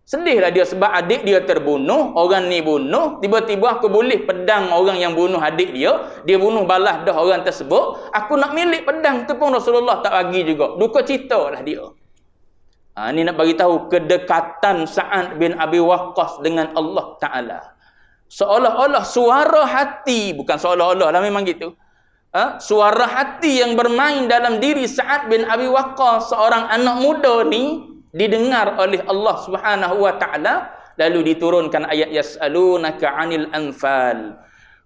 Sedihlah dia sebab adik dia terbunuh, orang ni bunuh, tiba-tiba aku boleh pedang orang yang bunuh adik dia, dia bunuh balas dah orang tersebut, aku nak milik pedang tu pun Rasulullah tak bagi juga. Duka cita lah dia. Ini nak bagi tahu kedekatan Sa'ad bin Abi Waqqas dengan Allah Ta'ala. Seolah-olah suara hati, bukan seolah-olah lah, memang gitu. Suara hati yang bermain dalam diri Sa'ad bin Abi Waqqas, seorang anak muda ni, didengar oleh Allah Subhanahu wa Ta'ala, lalu diturunkan ayat yas'alunaka 'anil anfal.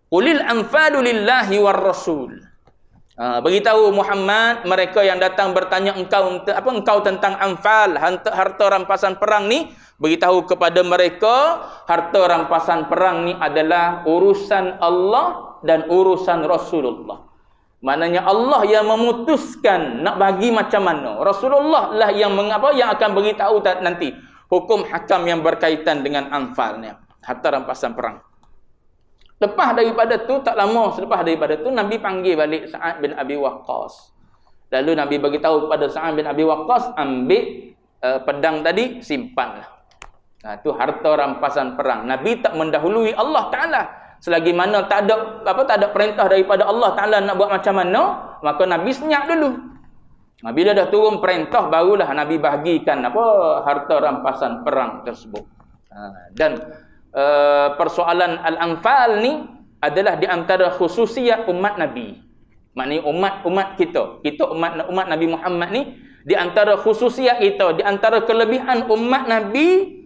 Qulil anfalu lillahi war rasul. Beritahu Muhammad, mereka yang datang bertanya engkau tentang anfal, harta rampasan perang ni, beritahu kepada mereka harta rampasan perang ni adalah urusan Allah dan urusan Rasulullah. Maknanya Allah yang memutuskan nak bagi macam mana. Rasulullah lah yang akan beritahu nanti hukum hakam yang berkaitan dengan anfal ni, harta rampasan perang. Lepas daripada tu, tak lama selepas daripada tu, Nabi panggil balik Sa'ad bin Abi Waqqas. Lalu Nabi beritahu kepada Sa'ad bin Abi Waqqas, ambil pedang tadi, simpanlah. Tu harta rampasan perang. Nabi tak mendahului Allah Ta'ala. Selagi mana tak ada perintah daripada Allah Ta'ala nak buat macam mana, maka Nabi senyap dulu. Bila dah turun perintah, barulah Nabi bahagikan harta rampasan perang tersebut. Dan persoalan Al-Anfal ni adalah di antara khususiat umat Nabi. Maknanya umat kita umat Nabi Muhammad ni, di antara khususiat kita, di antara kelebihan umat Nabi,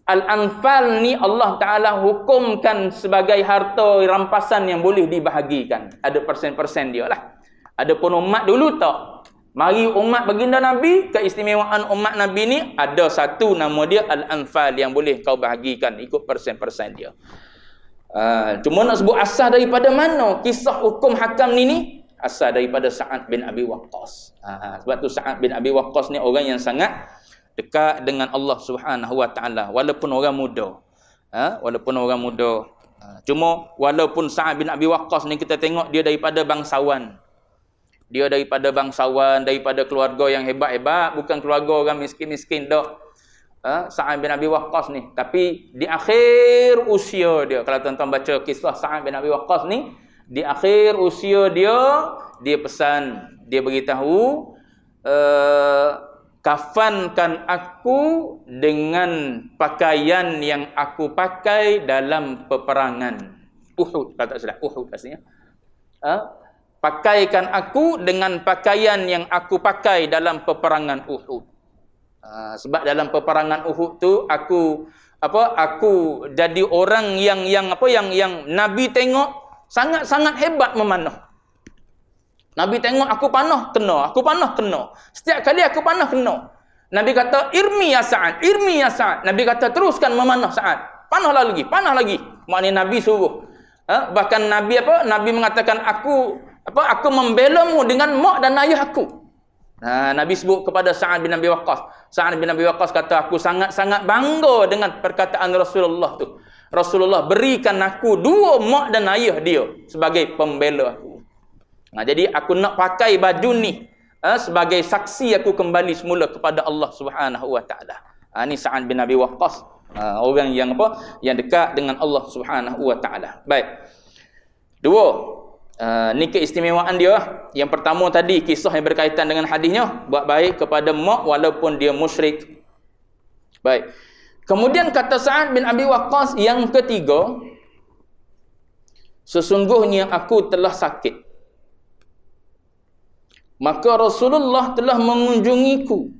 Al-Anfal ni Allah Ta'ala hukumkan sebagai harta rampasan yang boleh dibahagikan. Ada persen-persen dia lah. Adapun umat dulu tak. Mari umat baginda Nabi, keistimewaan umat Nabi ni ada satu nama dia Al-Anfal yang boleh kau bahagikan ikut persen-persen dia. Cuma nak sebut asal daripada mana kisah hukum hakam ni asal daripada Sa'ad bin Abi Waqqas. Sebab tu Sa'ad bin Abi Waqqas ni orang yang sangat dekat dengan Allah Subhanahu Wa Taala walaupun orang muda. Cuma walaupun Sa'ad bin Abi Waqqas ni kita tengok dia daripada bangsawan. Dia daripada bangsawan, daripada keluarga yang hebat-hebat, bukan keluarga orang miskin-miskin dak. Sa'ad bin Abi Waqqas ni, tapi di akhir usia dia, kalau tuan-tuan baca kisah Sa'ad bin Abi Waqqas ni, di akhir usia dia pesan, dia beritahu, kafankan aku dengan pakaian yang aku pakai dalam peperangan Uhud, kalau tak salah, Uhud pastinya. Pakaikan aku dengan pakaian yang aku pakai dalam peperangan Uhud. Sebab dalam peperangan Uhud tu aku jadi orang yang Nabi tengok sangat-sangat hebat memanah. Nabi tengok aku panah kena. Setiap kali aku panah kena. Nabi kata irmi ya Sa'ad. Nabi kata teruskan memanah Sa'ad. Panah lagi. Maknanya Nabi suruh. Bahkan Nabi mengatakan aku membelamu dengan mak dan ayah aku. Nabi sebut kepada Sa'ad bin Abi Waqqas. Sa'ad bin Abi Waqqas kata aku sangat-sangat bangga dengan perkataan Rasulullah tu. Rasulullah berikan aku dua mak dan ayah dia sebagai pembela aku. Jadi aku nak pakai baju ni sebagai saksi aku kembali semula kepada Allah Subhanahu Wa Taala. Ni Sa'ad bin Abi Waqqas, orang yang dekat dengan Allah Subhanahu Wa Taala. Baik. Dua, ni keistimewaan dia. Yang pertama tadi kisah yang berkaitan dengan hadisnya, buat baik kepada mak walaupun dia musyrik. Baik. Kemudian kata Sa'ad bin Abi Waqqas yang ketiga, sesungguhnya aku telah sakit. Maka Rasulullah telah mengunjungiku.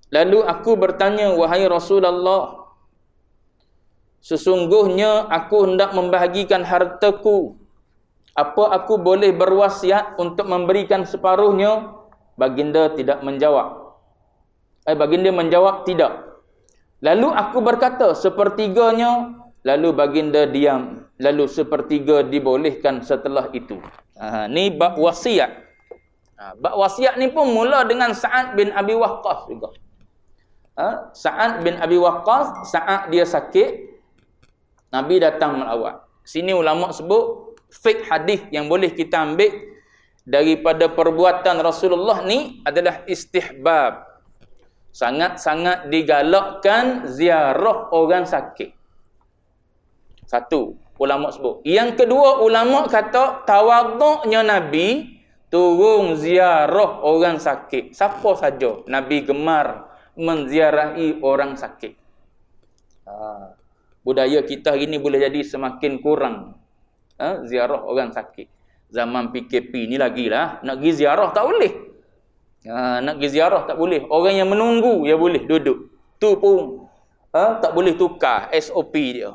Lalu aku bertanya, wahai Rasulullah, sesungguhnya aku hendak membahagikan hartaku. Apa aku boleh berwasiat untuk memberikan separuhnya? Baginda tidak menjawab. Baginda menjawab tidak. Lalu aku berkata sepertiganya. Lalu baginda diam. Lalu sepertiga dibolehkan setelah itu. Ni bab wasiat. Bab wasiat ni pun mula dengan Sa'ad bin Abi Waqqas juga. Sa'ad bin Abi Waqqas, saat dia sakit, Nabi datang melawat. Sini ulama sebut fiqh hadis yang boleh kita ambil daripada perbuatan Rasulullah ni adalah istihbab. Sangat-sangat digalakkan ziarah orang sakit. Satu, ulama sebut. Yang kedua, ulama kata tawaduknya Nabi turun ziarah orang sakit. Siapa saja Nabi gemar menziarahi orang sakit. Budaya kita hari ni boleh jadi semakin kurang ziarah orang sakit. Zaman PKP ni lagilah nak pergi ziarah tak boleh. Nak pergi ziarah tak boleh. Orang yang menunggu ya boleh duduk. Tu pun tak boleh tukar SOP dia.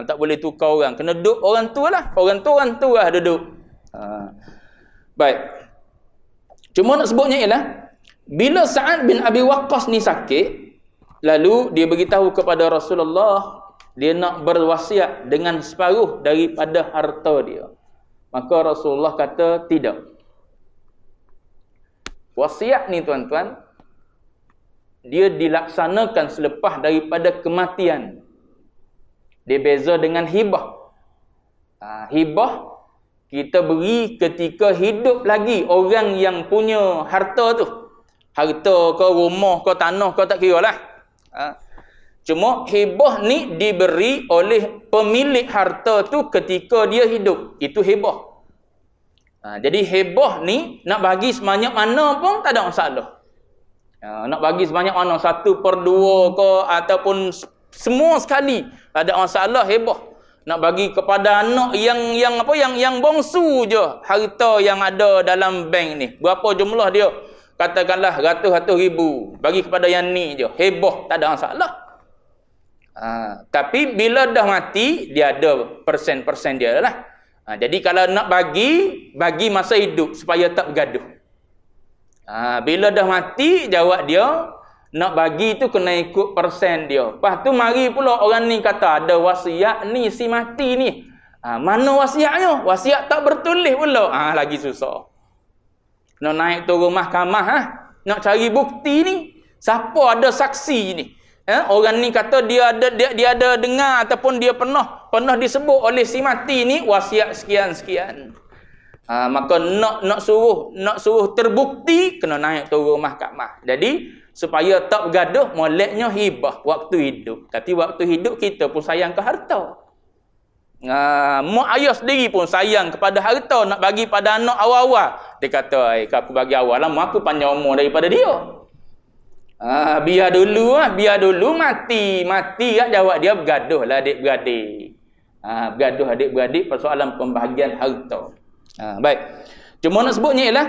Tak boleh tukar orang. Kena duduk orang tu lah. Orang tu lah duduk. Baik. Cuma nak sebutnya ialah bila Sa'ad bin Abi Waqqas ni sakit, lalu dia beritahu kepada Rasulullah dia nak berwasiat dengan separuh daripada harta dia. Maka Rasulullah kata tidak. Wasiat ni tuan-tuan, dia dilaksanakan selepas daripada kematian. Dia beza dengan hibah. Hibah kita beri ketika hidup lagi orang yang punya harta tu. Harta ke rumah ke tanah ke tak kira lah. Cuma hibah ni diberi oleh pemilik harta tu ketika dia hidup. Itu hibah. Jadi heboh ni nak bagi sebanyak mana pun tak ada masalah. Nak bagi sebanyak mana, 1/2 ke ataupun semua sekali, tak ada masalah, heboh. Nak bagi kepada anak yang bongsu je harta yang ada dalam bank ni. Berapa jumlah dia? Katakanlah ratus-ratus ribu. Bagi kepada yang ni je. Heboh, tak ada masalah. Tapi bila dah mati, dia ada persen-persen dia lah. Jadi kalau nak bagi masa hidup supaya tak bergaduh. Bila dah mati, jawab dia, nak bagi tu kena ikut persen dia. Lepas tu mari pula orang ni kata ada wasiat ni si mati ni. Mana wasiatnya? Wasiat tak bertulis pula. Lagi susah. Nak naik turun mahkamah, nak cari bukti ni. Siapa ada saksi ni? Orang ni kata dia ada dengar ataupun dia pernah disebut oleh si mati ni wasiat sekian-sekian. Maka nak suruh terbukti kena naik turun mahkamah. Jadi supaya tak bergaduh, moleknya hibah waktu hidup. Tapi waktu hidup kita pun sayang ke harta. Mak ayah sendiri pun sayang kepada harta, nak bagi pada anak awal-awal. Dia kata, aku bagi awal lah, aku panjang umur daripada dia. Biar dulu mati lah, jawab dia, bergaduh lah adik-beradik. Bergaduh adik-beradik persoalan pembahagian harta. Baik. Cuma nak sebutnya ialah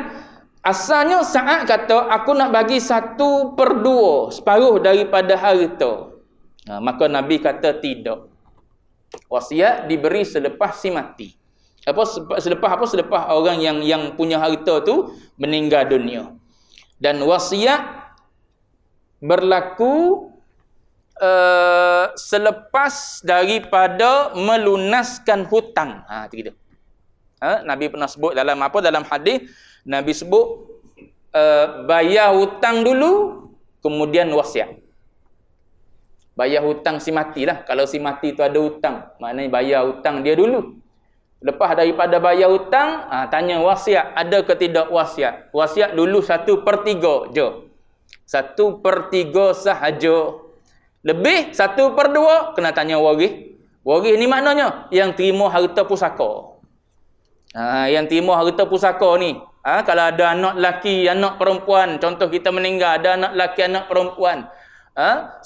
asalnya Sa'ad kata aku nak bagi 1/2, separuh daripada harta. Maka Nabi kata tidak. Wasiat diberi selepas si mati. Selepas orang yang punya harta tu meninggal dunia. Dan wasiat berlaku selepas daripada melunaskan hutang. Itu gitu. Nabi pernah sebut dalam hadis, Nabi sebut bayar hutang dulu kemudian wasiat. Bayar hutang si mati lah. Kalau si mati tu ada hutang, maknanya bayar hutang dia dulu. Lepas daripada bayar hutang, tanya wasiat ada ke tidak wasiat. Wasiat dulu 1/3 je. 1/3 sahaja. Lebih 1/2 kena tanya waris. Waris ni maknanya yang terima harta pusaka. Yang terima harta pusaka ni, kalau ada anak lelaki, anak perempuan, contoh kita meninggal, ada anak lelaki, anak perempuan,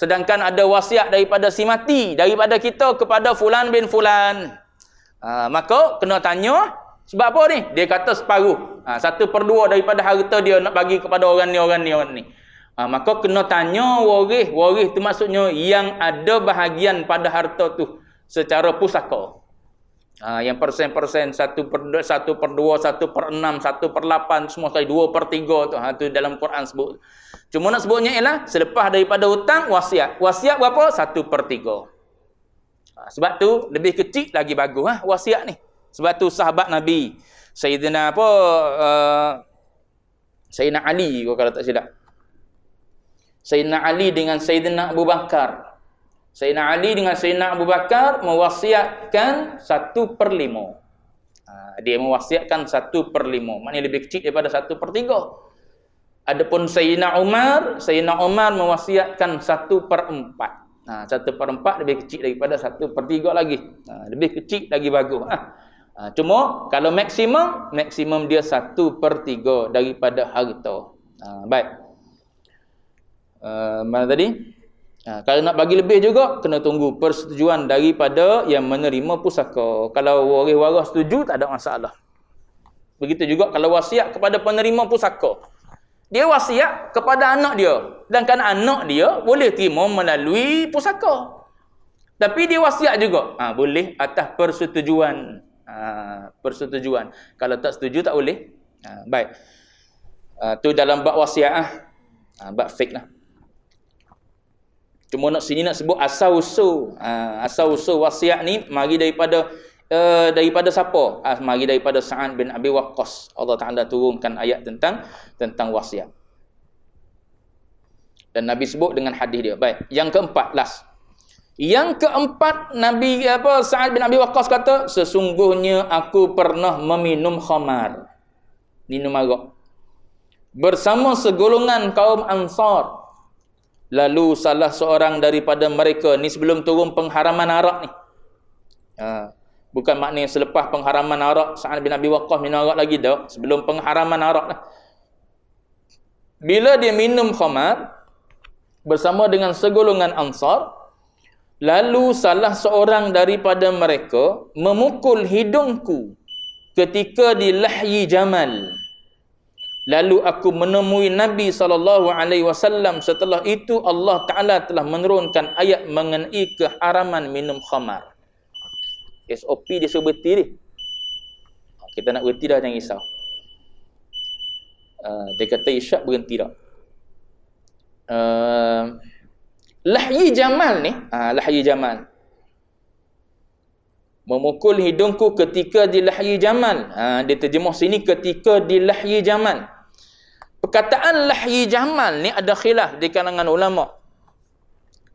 sedangkan ada wasiat daripada si mati, daripada kita kepada fulan bin fulan, maka kena tanya sebab apa ni? Dia kata separuh, 1/2 daripada harta dia nak bagi kepada orang ni. Maka kena tanya waris. Waris tu maksudnya yang ada bahagian pada harta tu secara pusaka. Yang persen-persen 1/2, 1/6, 1/8 semua sekali 2/3 tu dalam Quran sebut. Cuma nak sebutnya ialah selepas daripada hutang wasiat. Wasiat berapa? 1/3. Sebab tu lebih kecil lagi bagus wasiat ni. Sebab tu sahabat Nabi Sayyidina Sayyidina Ali kalau tak silap. Sayyidina Ali dengan Sayyidina Abu Bakar. Sayyidina Ali dengan Sayyidina Abu Bakar mewasiatkan 1/5. Dia mewasiatkan 1/5. Maknanya lebih kecil daripada 1/3. Adapun Sayyidina Umar mewasiatkan 1/4. 1/4 lebih kecil daripada 1/3 lagi. Lebih kecil lagi bagus. Cuma kalau maksimum dia 1/3 daripada harta. Baik. Mana tadi? Kalau nak bagi lebih juga, kena tunggu persetujuan daripada yang menerima pusaka. Kalau waris-waris setuju, tak ada masalah. Begitu juga kalau wasiat kepada penerima pusaka. Dia wasiat kepada anak dia. Sedangkan anak dia boleh terima melalui pusaka. Tapi dia wasiat juga. Boleh atas persetujuan. Persetujuan. Kalau tak setuju, tak boleh. Baik. Tu dalam bab wasiat. Bab fiqh lah. Cuma sini nak sebut asal-usul. Asal-usul wasiat ni mari daripada siapa? Mari daripada Sa'ad bin Abi Waqqas. Allah Ta'ala turunkan ayat tentang wasiat. Dan Nabi sebut dengan hadis dia. Baik, yang keempat last. Yang keempat Nabi Sa'ad bin Abi Waqqas kata, sesungguhnya aku pernah meminum khamar. Minum arak. Bersama segolongan kaum Ansar. Lalu salah seorang daripada mereka ni sebelum turun pengharaman arak ni. Bukan maknanya selepas pengharaman arak Sa'ad bin Abi Waqqas minum arak lagi dah, sebelum pengharaman arak lah. Bila dia minum khamar bersama dengan segolongan Ansar, lalu salah seorang daripada mereka memukul hidungku ketika di lahyi Jamal. Lalu aku menemui Nabi SAW. Setelah itu Allah Ta'ala telah menurunkan ayat mengenai keharaman minum khamar. SOP dia suruh berhenti dia. Kita nak berhenti dah, jangan risau. Dia kata isyak berhenti dah. Lahyi Jamal ni, lahyi Jamal. Memukul hidungku ketika di lahyi Jamal. Dia terjemuh sini ketika di lahyi Jamal. Perkataan lahyi Jamal ni ada khilaf di kalangan ulama.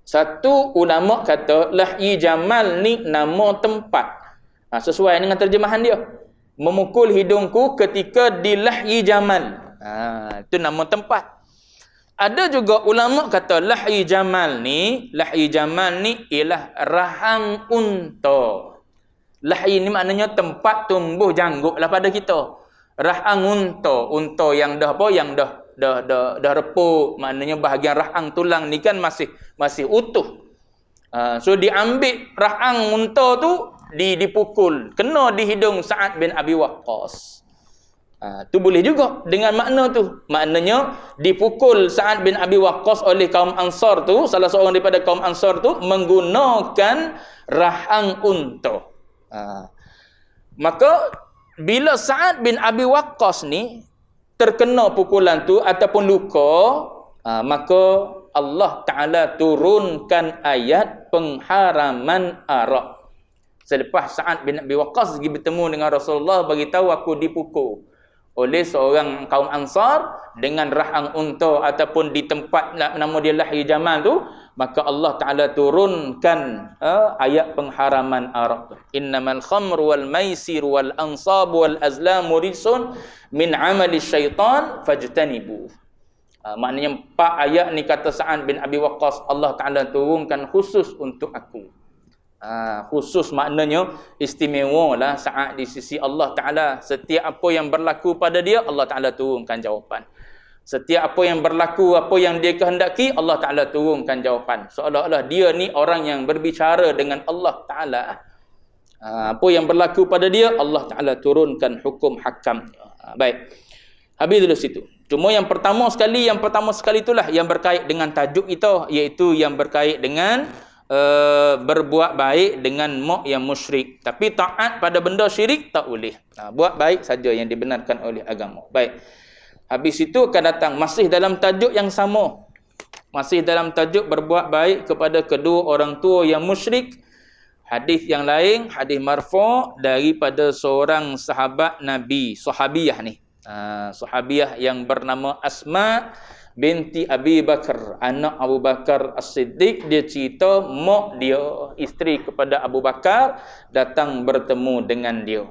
Satu ulama kata lahyi Jamal ni nama tempat. Sesuai dengan terjemahan dia. Memukul hidungku ketika di lahyi Jamal. Itu nama tempat. Ada juga ulama kata lahyi Jamal ni ialah rahang unta. Lahyi ni maknanya tempat tumbuh janggut lah pada kita. Rahang unta yang dah apa, yang dah repuk, maknanya bahagian rahang tulang ni kan masih utuh. So diambil rahang unta tu dipukul, kena di hidung Sa'ad bin Abi Waqqas. Tu boleh juga dengan makna tu. Maknanya dipukul Sa'ad bin Abi Waqqas oleh kaum Ansar tu, salah seorang daripada kaum Ansar tu menggunakan rahang unta. Maka bila Sa'ad bin Abi Waqqas ni terkena pukulan tu ataupun luka, maka Allah Ta'ala turunkan ayat pengharaman arak. Selepas Sa'ad bin Abi Waqqas pergi bertemu dengan Rasulullah, bagi tahu aku dipukul oleh seorang kaum Ansar dengan rahang unta ataupun di tempat nama dia lahyi Jamal tu, maka Allah Ta'ala turunkan ayat pengharaman arak. Innamal khamru wal maisir wal ansab wal azlamu rijsun min amali syaitan fajtanibu. Maknanya 4 ayat ni kata Sa'ad bin Abi Waqqas Allah Ta'ala turunkan khusus untuk aku. Khusus maknanya istimewa lah Sa'ad di sisi Allah Ta'ala. Setiap apa yang berlaku pada dia, Allah Ta'ala turunkan jawapan. Setiap apa yang berlaku, apa yang dia kehendaki, Allah Ta'ala turunkan jawapan. Seolah-olah dia ni orang yang berbicara dengan Allah Ta'ala. Apa yang berlaku pada dia, Allah Ta'ala turunkan hukum hakam. Baik, habis dulu situ. Cuma yang pertama sekali itulah yang berkait dengan tajuk kita, iaitu yang berkait dengan berbuat baik dengan mak yang musyrik. Tapi taat pada benda syirik tak boleh. Buat baik saja yang dibenarkan oleh agama. Baik. Habis itu akan datang masih dalam tajuk yang sama. Masih dalam tajuk berbuat baik kepada kedua orang tua yang musyrik. Hadis yang lain, hadis marfu' daripada seorang sahabat Nabi, sahabiyah ni. Sahabiyah yang bernama Asma binti Abi Bakar, anak Abu Bakar As-Siddiq. Dia cerita mak dia, isteri kepada Abu Bakar, datang bertemu dengan dia,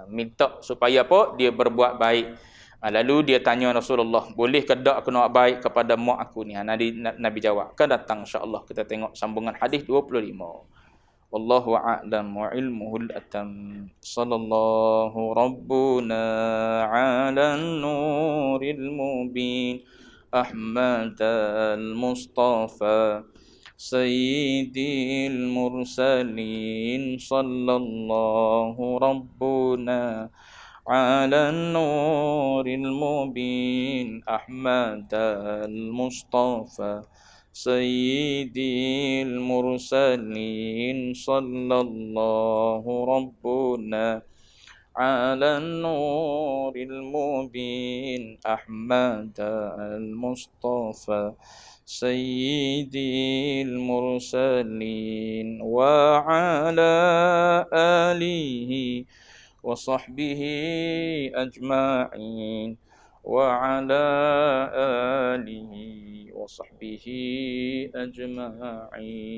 minta supaya apa? Dia berbuat baik. Lalu dia tanya Rasulullah, boleh ke tak aku nak baik kepada mak aku ni? Nabi jawab, akan datang insya-Allah. Kita tengok sambungan hadis 25. Wallahu a'lam wa ilmuhul atam. Sallallahu rabbuna 'alan nuril mubin. أحمد المصطفى سيد المرسلين صلى الله ربنا على النور المبين أحمد المصطفى سيد المرسلين صلى الله ربنا على النور المبين أحمد المصطفى سيدي المرسلين وعلى آله وصحبه أجمعين وعلى آله وصحبه أجمعين.